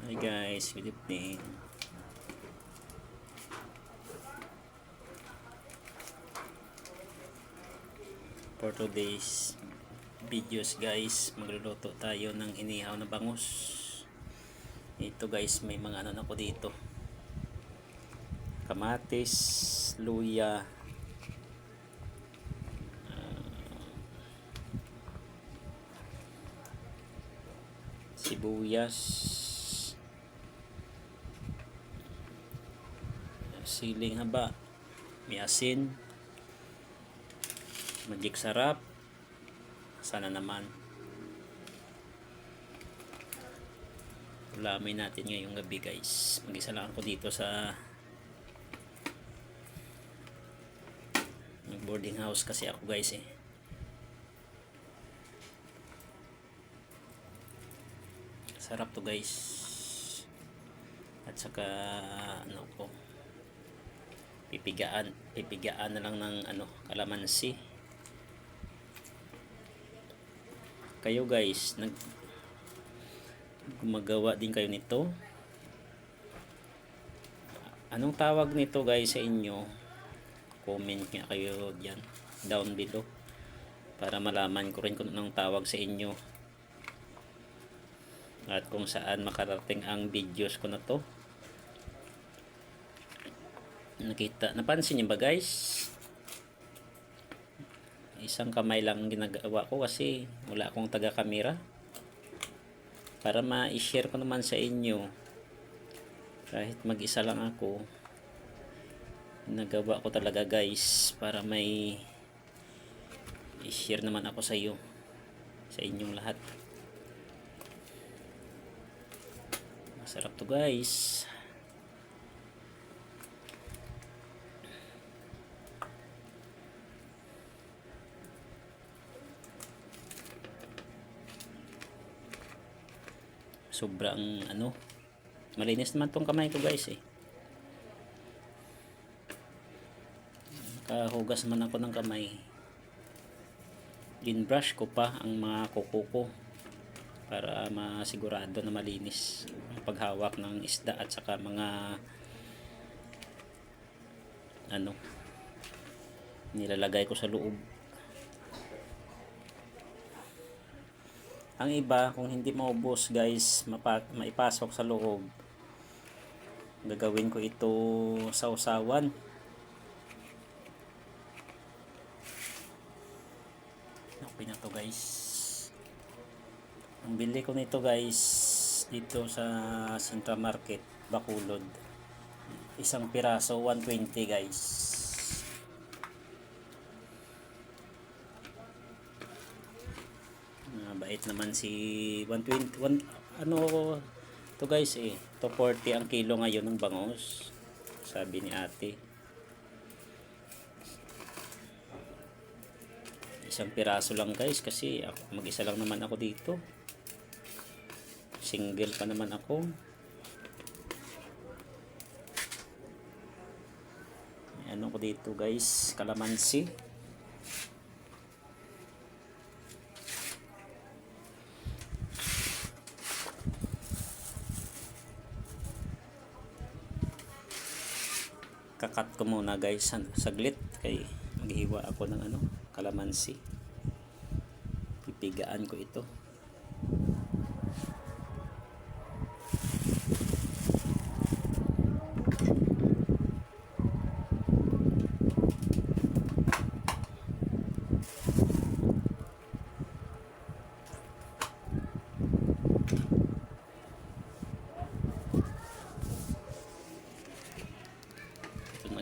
Hi guys, good evening. For today's videos guys, magluluto tayo ng inihaw na bangus. Ito guys, may mga ano na ko dito. Kamatis, luya, sibuyas, siling haba, may asin, magic sarap, sana naman. Ulamin natin ngayong gabi guys. Mag-isa lang ako dito sa boarding house kasi ako guys eh. Sarap to guys. At saka ano ko, pipigaan na lang ng kalamansi. Kayo guys, gumagawa din kayo nito? Anong tawag nito guys sa inyo? Comment nga kayo diyan down below para malaman ko rin kung anong tawag sa inyo at kung saan makarating ang videos ko na to. Napansin niyo ba guys? Isang kamay lang ginagawa ko kasi wala akong taga-camera para ma-share ko naman sa inyo. Kahit mag-isa lang ako, nagawa ko talaga guys para may i-share naman ako sa iyo, sa inyong lahat. Masarap to guys. Sobrang malinis naman tong kamay ko guys eh. Nakahugas man ako ng kamay. Ginbrush ko pa ang mga kuko ko para masigurado na malinis ang paghawak ng isda at saka mga nilalagay ko sa loob. Ang iba, kung hindi maubos guys, maipasok sa loob, gagawin ko ito sausawan. Okay na to guys. Ang bili ko nito guys dito sa Central Market, Bacolod, isang piraso 120 guys. Bait naman si 121 to guys eh, 240 ang kilo ngayon ng bangus, sabi ni ate. Isang piraso lang guys kasi mag-isa lang naman ako dito, single pa naman ako. Ko dito guys, kalamansi, kakat ko muna guys saglit kay maghiwa ako ng kalamansi. Pipigaan ko ito.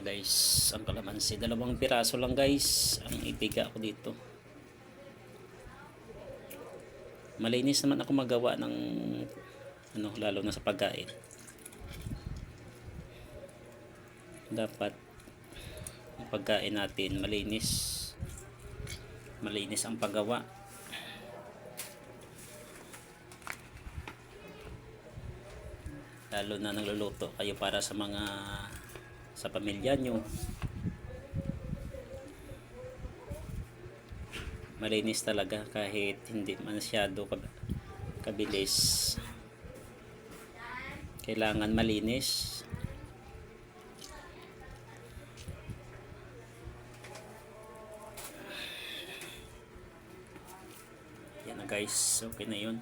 Guys, ang kalamansi, 2 piraso lang guys ang ipiga ko dito. Malinis naman ako magawa ng lalo na sa pagkain. Dapat ang pagkain natin malinis ang paggawa. Lalo na nagluluto kayo para sa pamilya nyo. Malinis talaga kahit hindi masyado kabilis. Kailangan malinis. Yan na guys, okay na yun.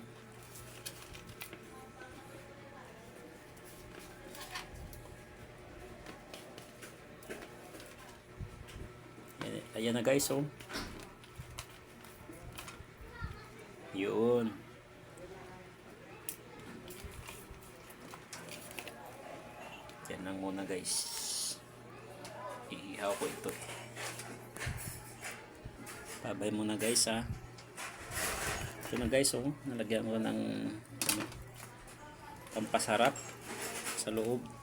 Ayan na guys, oh. Yun. Yan lang muna guys. Iihaw ko ito. Babay muna guys, ha. Ito na guys, oh. Nalagyan ko ng pampasarap sa loob.